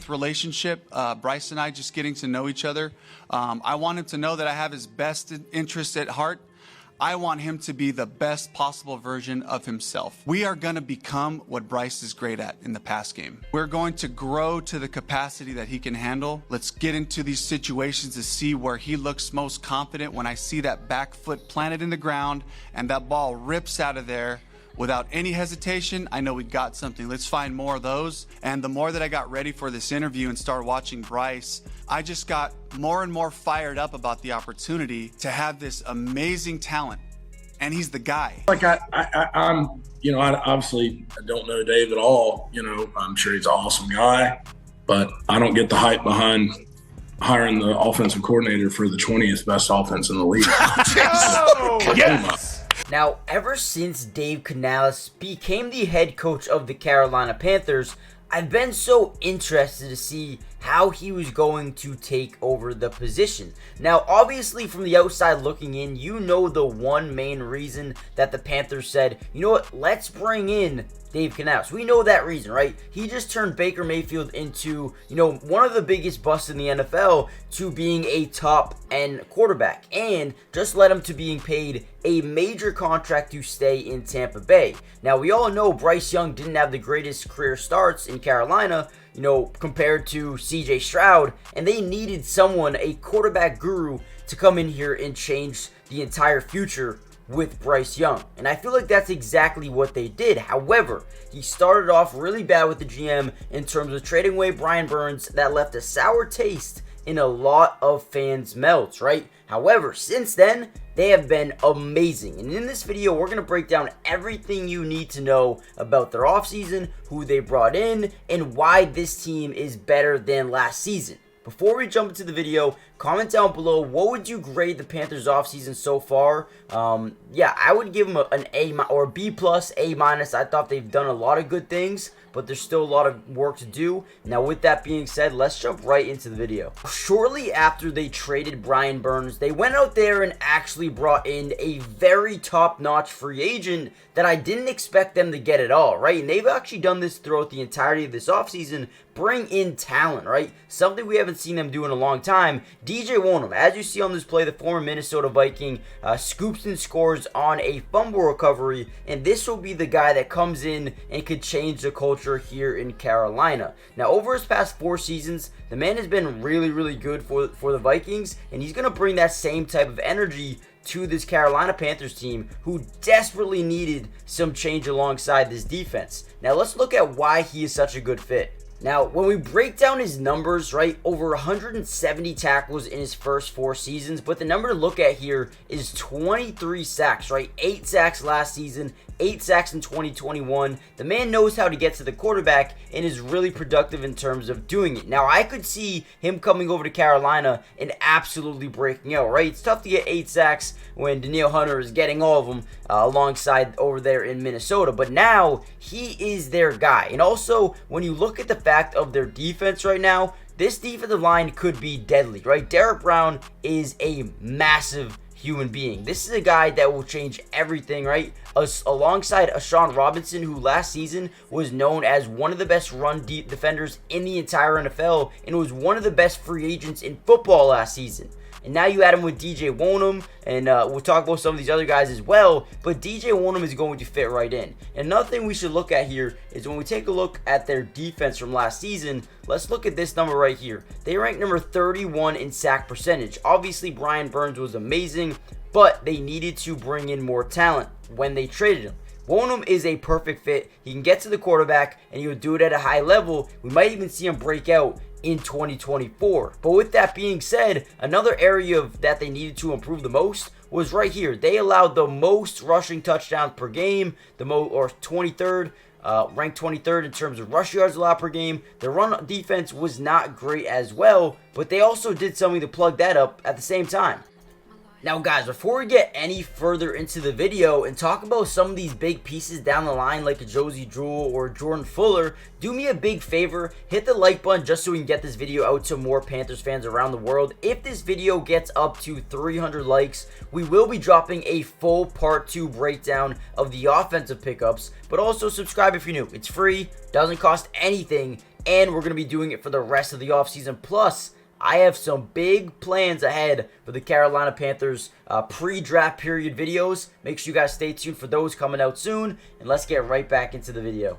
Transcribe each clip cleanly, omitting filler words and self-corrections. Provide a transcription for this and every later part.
growth relationship, Bryce and I just getting to know each other. I want him to know that I have his best interest at heart. I want him to be the best possible version of himself. We are going to become what Bryce is great at in the pass game. We're going to grow to the capacity that he can handle. Let's get into these situations to see where he looks most confident when I see that back foot planted in the ground and that ball rips out of there. Without any hesitation, I know we got something. Let's find more of those. And the more that I got ready for this interview and started watching Bryce, I just got more and more fired up about the opportunity to have this amazing talent. And he's the guy. Like I'm, I obviously don't know Dave at all. I'm sure he's an awesome guy, but I don't get the hype behind hiring the offensive coordinator for the 20th best offense in the league. Yes! Now, ever since Dave Canales became the head coach of the Carolina Panthers, I've been so interested to see how he was going to take over the position. Now, obviously, from the outside looking in, the one main reason that the Panthers said, you know what, let's bring in Dave Canales. We know that reason, right? He just turned Baker Mayfield into, one of the biggest busts in the NFL to being a top-end quarterback, and just led him to being paid a major contract to stay in Tampa Bay. Now, we all know Bryce Young didn't have the greatest career starts in Carolina, compared to CJ Stroud, and they needed someone, a quarterback guru, to come in here and change the entire future with Bryce Young. And I feel like that's exactly what they did. However, he started off really bad with the GM in terms of trading away Brian Burns. That left a sour taste in a lot of fans' mouths, right? However, since then, they have been amazing. And in this video, we're going to break down everything you need to know about their offseason, who they brought in, and why this team is better than last season. Before we jump into the video, comment down below, what would you grade the Panthers offseason so far? I would give them an A or B plus, A minus. I thought they've done a lot of good things, but there's still a lot of work to do. Now, with that being said, let's jump right into the video. Shortly after they traded Brian Burns, they went out there and actually brought in a very top-notch free agent that I didn't expect them to get at all, right? And they've actually done this throughout the entirety of this offseason, bring in talent, right? Something we haven't seen them do in a long time. DJ Wonnum, as you see on this play, the former Minnesota Viking, scoops and scores on a fumble recovery, and this will be the guy that comes in and could change the culture here in Carolina. Now, over his past 4 seasons, the man has been really, really good for the Vikings, and he's going to bring that same type of energy to this Carolina Panthers team, who desperately needed some change alongside this defense. Now, let's look at why he is such a good fit. Now, when we break down his numbers, right, over 170 tackles in his first 4 seasons, but the number to look at here is 23 sacks, right? 8 sacks last season, 8 sacks in 2021. The man knows how to get to the quarterback and is really productive in terms of doing it. Now, I could see him coming over to Carolina and absolutely breaking out, right? It's tough to get 8 sacks when Danielle Hunter is getting all of them alongside over there in Minnesota, but now he is their guy. And also, when you look at the fact of their defense right now, this defensive line could be deadly, right? Derrick Brown is a massive human being. This is a guy that will change everything, right? Alongside Ashawn Robinson, who last season was known as one of the best run defenders in the entire NFL and was one of the best free agents in football last season. And now you add him with DJ Wonnum, and we'll talk about some of these other guys as well, but DJ Wonnum is going to fit right in. And another thing we should look at here is when we take a look at their defense from last season, let's look at this number right here. They ranked number 31 in sack percentage. Obviously, Brian Burns was amazing, but they needed to bring in more talent when they traded him. Wonnum is a perfect fit. He can get to the quarterback, and he will do it at a high level. We might even see him break out in 2024. But with that being said, another area that they needed to improve the most was right here. They allowed the most rushing touchdowns per game, or 23rd, ranked 23rd in terms of rush yards allowed per game. Their run defense was not great as well, but they also did something to plug that up at the same time. Now guys, before we get any further into the video and talk about some of these big pieces down the line like a Josey, Jewell, or Jordan Fuller, do me a big favor, hit the like button just so we can get this video out to more Panthers fans around the world. If this video gets up to 300 likes, we will be dropping a full part 2 breakdown of the offensive pickups, but also subscribe if you're new. It's free, doesn't cost anything, and we're going to be doing it for the rest of the offseason. Plus, I have some big plans ahead for the Carolina Panthers pre-draft period videos. Make sure you guys stay tuned for those coming out soon, and let's get right back into the video.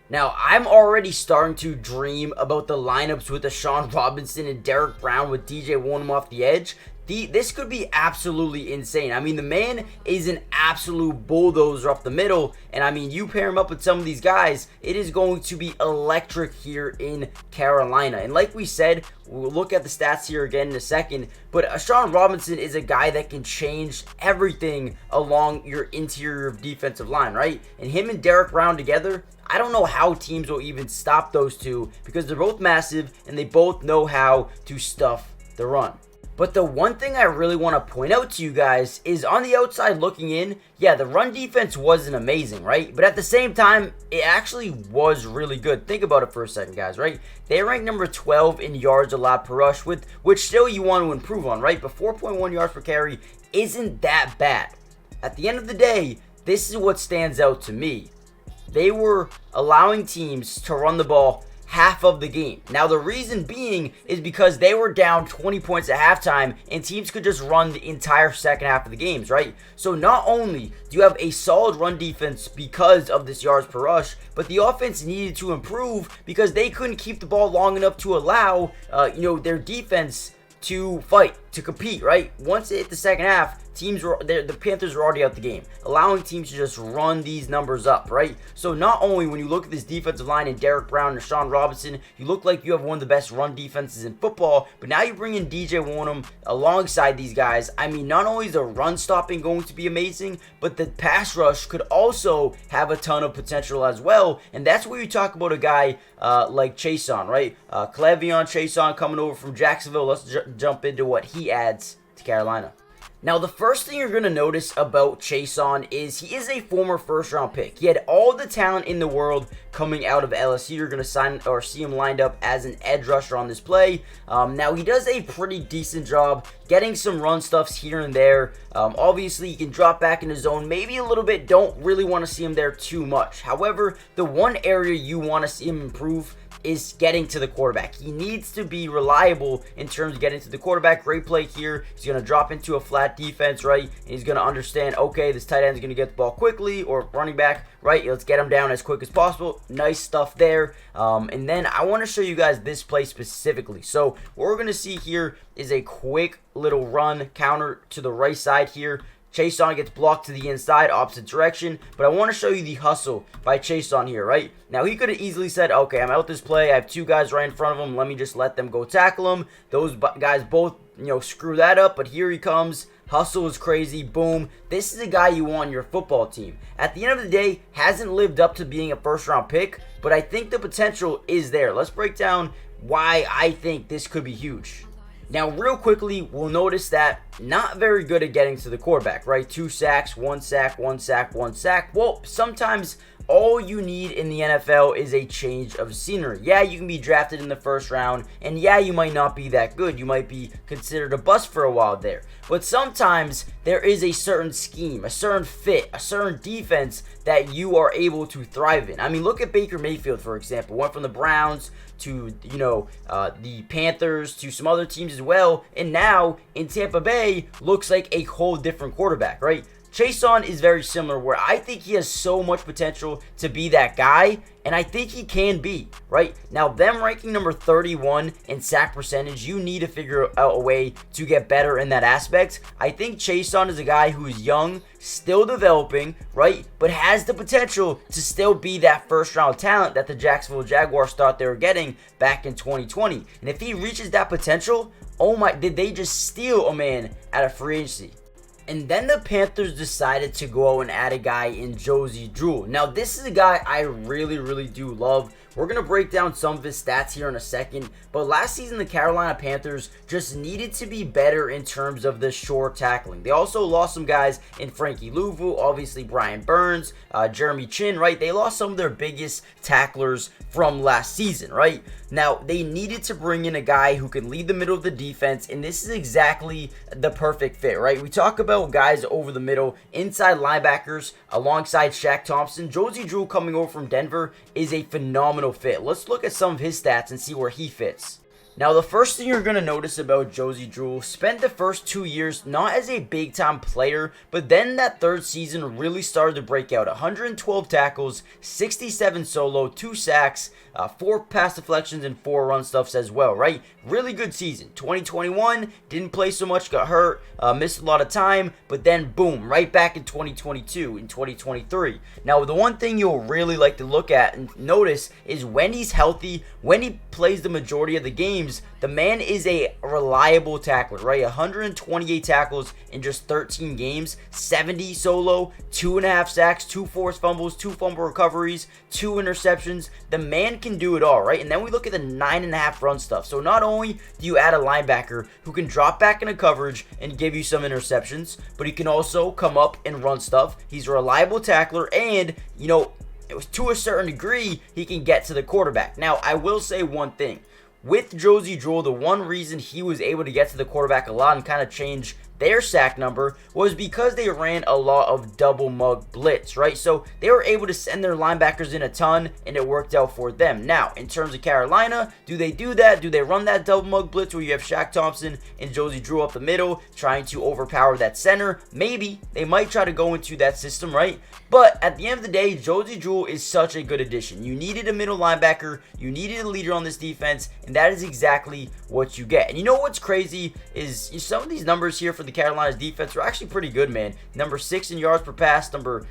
Now, I'm already starting to dream about the lineups with Ashawn Robinson and Derek Brown with DJ Wonnum off the edge. This could be absolutely insane. I mean, the man is an absolute bulldozer up the middle. And I mean, you pair him up with some of these guys, it is going to be electric here in Carolina. And like we said, we'll look at the stats here again in a second. But Ashawn Robinson is a guy that can change everything along your interior defensive line, right? And him and Derek Brown together, I don't know how teams will even stop those two because they're both massive and they both know how to stuff the run. But the one thing I really want to point out to you guys is on the outside looking in, yeah, the run defense wasn't amazing, right? But at the same time, it actually was really good. Think about it for a second, guys, right? They ranked number 12 in yards allowed per rush, which still you want to improve on, right? But 4.1 yards per carry isn't that bad. At the end of the day, this is what stands out to me. They were allowing teams to run the ball half of the game. Now, the reason being is because they were down 20 points at halftime and teams could just run the entire second half of the games, right? So not only do you have a solid run defense because of this yards per rush, but the offense needed to improve because they couldn't keep the ball long enough to allow, their defense to fight, to compete, right? Once it hit the second half, the Panthers were already out the game, allowing teams to just run these numbers up, right? So not only when you look at this defensive line and Derek Brown and Ashawn Robinson, you look like you have one of the best run defenses in football, but now you bring in DJ Wonnum alongside these guys. I mean, not only is the run stopping going to be amazing, but the pass rush could also have a ton of potential as well, and that's where you talk about a guy like Chaisson, right? Chaisson coming over from Jacksonville. Let's jump into what he adds to Carolina. Now, the first thing you're going to notice about Chaisson is he is a former first-round pick. He had all the talent in the world coming out of LSU. You're going to see him lined up as an edge rusher on this play. Now, he does a pretty decent job getting some run stuffs here and there. Obviously, he can drop back in his zone maybe a little bit. Don't really want to see him there too much. However, the one area you want to see him improve is getting to the quarterback. He needs to be reliable in terms of getting to the quarterback. Great play here. He's going to drop into a flat defense, right? And he's going to understand, okay, this tight end is going to get the ball quickly, or running back, right? Let's get him down as quick as possible. Nice stuff there. And then I want to show you guys this play specifically. So what we're going to see here is a quick little run counter to the right side here. Chaisson gets blocked to the inside, opposite direction. But I want to show you the hustle by Chaisson here, right? Now, he could have easily said, okay, I'm out this play. I have two guys right in front of him. Let me just let them go tackle him. Those guys both, screw that up. But here he comes. Hustle is crazy. Boom. This is a guy you want on your football team. At the end of the day, hasn't lived up to being a first-round pick. But I think the potential is there. Let's break down why I think this could be huge. Now, real quickly, we'll notice that not very good at getting to the quarterback, right? 2 sacks, 1 sack, 1 sack, 1 sack. Well, sometimes all you need in the NFL is a change of scenery. Yeah, you can be drafted in the first round, and yeah, you might not be that good. You might be considered a bust for a while there. But sometimes there is a certain scheme, a certain fit, a certain defense that you are able to thrive in. I mean, look at Baker Mayfield, for example. Went from the Browns to, the Panthers, to some other teams as well. And now, in Tampa Bay, looks like a whole different quarterback, right? Chaisson is very similar, where I think he has so much potential to be that guy, and I think he can be, right? Now, them ranking number 31 in sack percentage, you need to figure out a way to get better in that aspect. I think Chaisson is a guy who is young, still developing, right? But has the potential to still be that first-round talent that the Jacksonville Jaguars thought they were getting back in 2020. And if he reaches that potential, oh my, did they just steal a man out of free agency? And then the Panthers decided to go out and add a guy in Jewell. Now, this is a guy I really, really do love. We're going to break down some of his stats here in a second. But last season, the Carolina Panthers just needed to be better in terms of the short tackling. They also lost some guys in Frankie Louvu, obviously Brian Burns, Jeremy Chin, right? They lost some of their biggest tacklers from last season, right? Now, they needed to bring in a guy who can lead the middle of the defense, and this is exactly the perfect fit, right? We talk about guys over the middle, inside linebackers, alongside Shaq Thompson. Josey Jewell coming over from Denver is a phenomenal fit. Let's look at some of his stats and see where he fits. Now, the first thing you're going to notice about Josey Jewell, spent the first 2 years not as a big-time player, but then that third season really started to break out. 112 tackles, 67 solo, 2 sacks, 4 pass deflections, and 4 run stuffs as well, right? Really good season. 2021, didn't play so much, got hurt, missed a lot of time, but then boom, right back in 2022, in 2023. Now, the one thing you'll really like to look at and notice is when he's healthy, when he plays the majority of the games, the man is a reliable tackler, right? 128 tackles in just 13 games, 70 solo, 2.5 sacks, 2 forced fumbles, 2 fumble recoveries, 2 interceptions. The man can do it all, right? And then we look at the 9.5 run stuff. So not only do you add a linebacker who can drop back into coverage and give you some interceptions, but he can also come up and run stuff. He's a reliable tackler, and, you know, to a certain degree, he can get to the quarterback. Now, I will say one thing. With Josey Jewell, the one reason he was able to get to the quarterback a lot and kind of change their sack number was because they ran a lot of double mug blitz, right? So they were able to send their linebackers in a ton, and it worked out for them. Now, in terms of Carolina, do they do that? Do they run that double mug blitz where you have Shaq Thompson and Josey Jewell up the middle trying to overpower that center? Maybe. They might try to go into that system, right? But at the end of the day, Josey Jewell is such a good addition. You needed a middle linebacker, you needed a leader on this defense, and that is exactly what you get. And you know what's crazy is some of these numbers here for the Carolina's defense are actually pretty good, man. Number 6 in yards per pass, number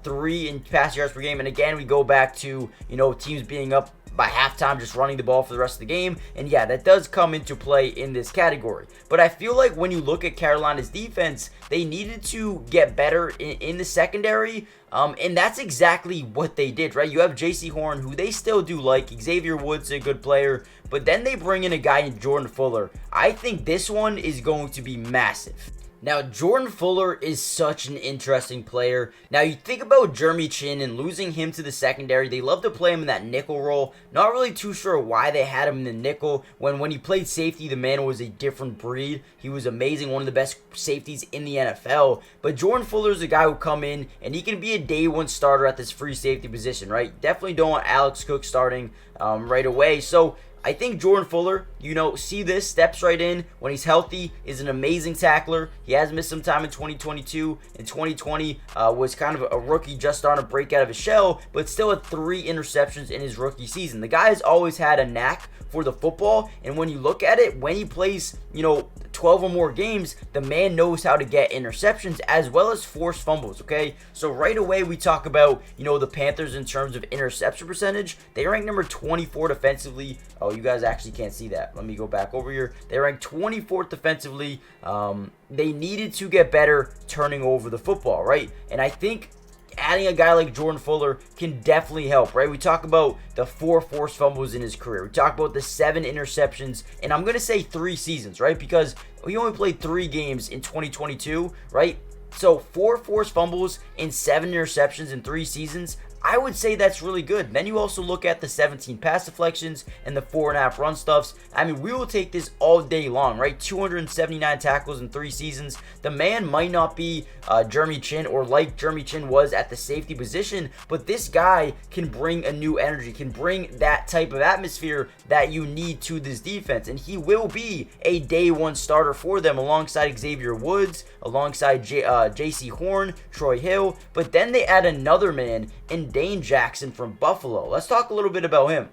3 in pass yards per game. And again, we go back to, you know, teams being up by halftime, just running the ball for the rest of the game. And yeah, that does come into play in this category. But I feel like when you look at Carolina's defense, they needed to get better in the secondary. And that's exactly what they did, right? You have Jaycee Horn, who they still do like. Xavier Woods, a good player. But then they bring in a guy named Jordan Fuller. I think this one is going to be massive. Now, Jordan Fuller is such an interesting player. Now, you think about Jeremy Chin and losing him to the secondary. They love to play him in that nickel role. Not really too sure why they had him in the nickel. When he played safety, the man was a different breed. He was amazing, one of the best safeties in the NFL. But Jordan Fuller is a guy who come in, and he can be a day one starter at this free safety position, right? Definitely don't want Alex Cook starting right away. So I think Jordan Fuller, you know, see this, steps right in when he's healthy, is an amazing tackler. He has missed some time in 2022. In 2020, was kind of a rookie just starting to break out of his shell, but still had 3 interceptions in his rookie season. The guy has always had a knack for the football, and when you look at it, when he plays, you know, 12 or more games, the man knows how to get interceptions as well as forced fumbles, okay? So right away, we talk about, you know, the Panthers in terms of interception percentage. They rank number 24 defensively. Oh, you guys actually can't see that. Let me go back over here. They rank 24th defensively. They needed to get better turning over the football, right? And I think adding a guy like Jordan Fuller can definitely help, right? We talk about the 4 forced fumbles in his career. We talk about the 7 interceptions, and I'm going to say 3 seasons, right? Because he only played 3 games in 2022, right? So 4 forced fumbles and 7 interceptions in 3 seasons. I would say that's really good. Then you also look at the 17 pass deflections and the 4.5 run stuffs. I mean, we will take this all day long, right? 279 tackles in 3 seasons. The man might not be Jeremy Chin or like Jeremy Chin was at the safety position, but this guy can bring a new energy, can bring that type of atmosphere that you need to this defense. And he will be a day one starter for them alongside Xavier Woods, alongside Jaycee Horn, Troy Hill. But then they add another man in Dane Jackson from Buffalo. Let's talk a little bit about him.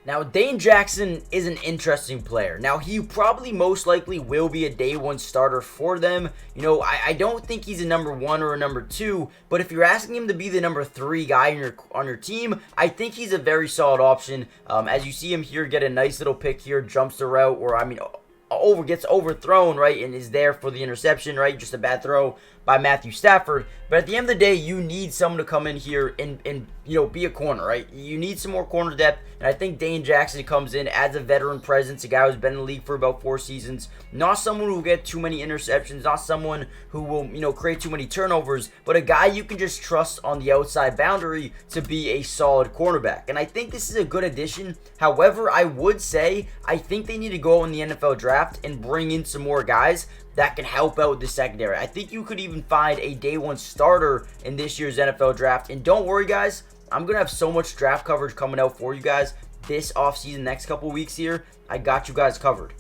Now, Dane Jackson is an interesting player. Now, he probably most likely will be a day one starter for them. You know, I don't think he's a number 1 or a number 2, but if you're asking him to be the number 3 guy on your team, I think he's a very solid option. As you see him here get a nice little pick here, jumps the route, or I mean, gets overthrown, right, and is there for the interception, right? Just a bad throw by Matthew Stafford. But at the end of the day, you need someone to come in here and be a corner, right? You need some more corner depth, and I think Dane Jackson comes in, adds a veteran presence, a guy who's been in the league for about 4 seasons, not someone who will get too many interceptions, not someone who will, create too many turnovers, but a guy you can just trust on the outside boundary to be a solid cornerback. And I think this is a good addition. However, I would say I think they need to go in the NFL draft and bring in some more guys that can help out with the secondary. I think you could even find a day 1 starter in this year's NFL draft. And don't worry, guys, I'm going to have so much draft coverage coming out for you guys this offseason, next couple weeks here. I got you guys covered.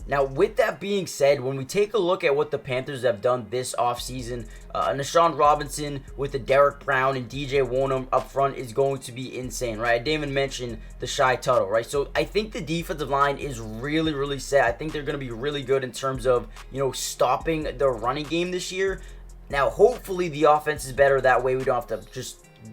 Now, with that being said, when we take a look at what the Panthers have done this offseason, Ashawn Robinson with the Derek Brown and DJ Wonnum up front is going to be insane, right? I didn't even mention the Shy Tuttle, right? So I think the defensive line is really, really set. I think they're going to be really good in terms of, stopping the running game this year. Now, hopefully the offense is better. That way we don't have to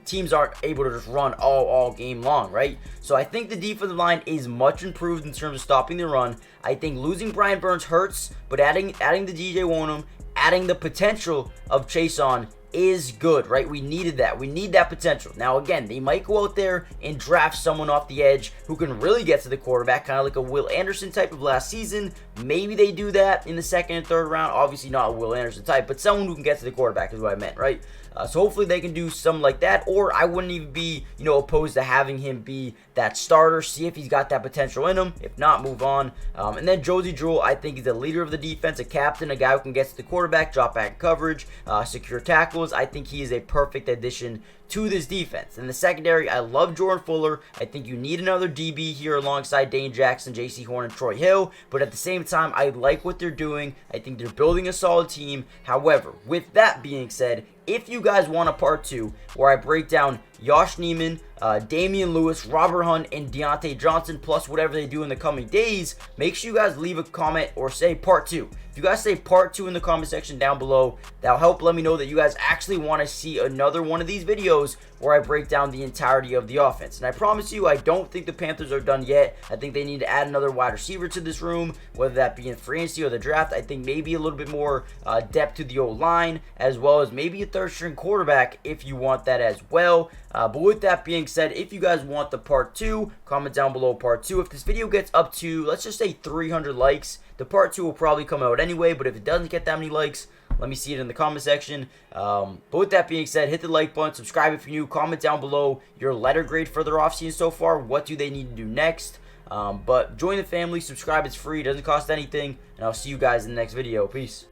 teams aren't able to just run all game long, right? So I think the defensive line is much improved in terms of stopping the run. I think losing Brian Burns hurts, but adding the DJ Wonnum, adding the potential of Chaisson is good, right? We needed that. We need that potential. Now, again, they might go out there and draft someone off the edge who can really get to the quarterback, kind of like a Will Anderson type of last season. Maybe they do that in the 2nd and 3rd round. Obviously not a Will Anderson type, but someone who can get to the quarterback is what I meant, right? So hopefully they can do something like that, or I wouldn't even be, opposed to having him be that starter, see if he's got that potential in him. If not, move on. And then Josey, Jewell, I think he's a leader of the defense, a captain, a guy who can get to the quarterback, drop back coverage, secure tackles. I think he is a perfect addition to this defense. In the secondary, I love Jordan Fuller. I think you need another DB here alongside Dane Jackson, J.C. Horn, and Troy Hill. But at the same time, I like what they're doing. I think they're building a solid team. However, with that being said, if you guys want a part 2 where I break down Josh Neiman, Damian Lewis, Robert Hunt, and Deontay Johnson, plus whatever they do in the coming days, make sure you guys leave a comment or say part 2. If you guys say part 2 in the comment section down below, that'll help let me know that you guys actually want to see another one of these videos where I break down the entirety of the offense. And I promise you, I don't think the Panthers are done yet. I think they need to add another wide receiver to this room, whether that be in free agency or the draft. I think maybe a little bit more depth to the O-line, as well as maybe a 3rd-string quarterback if you want that as well. But with that being said, if you guys want the part 2, comment down below part 2. If this video gets up to, let's just say 300 likes, the part 2 will probably come out anyway. But if it doesn't get that many likes, let me see it in the comment section. But with that being said, hit the like button, subscribe if you're new, comment down below your letter grade for their offseason so far. What do they need to do next? But join the family, subscribe, it's free, it doesn't cost anything, and I'll see you guys in the next video. Peace.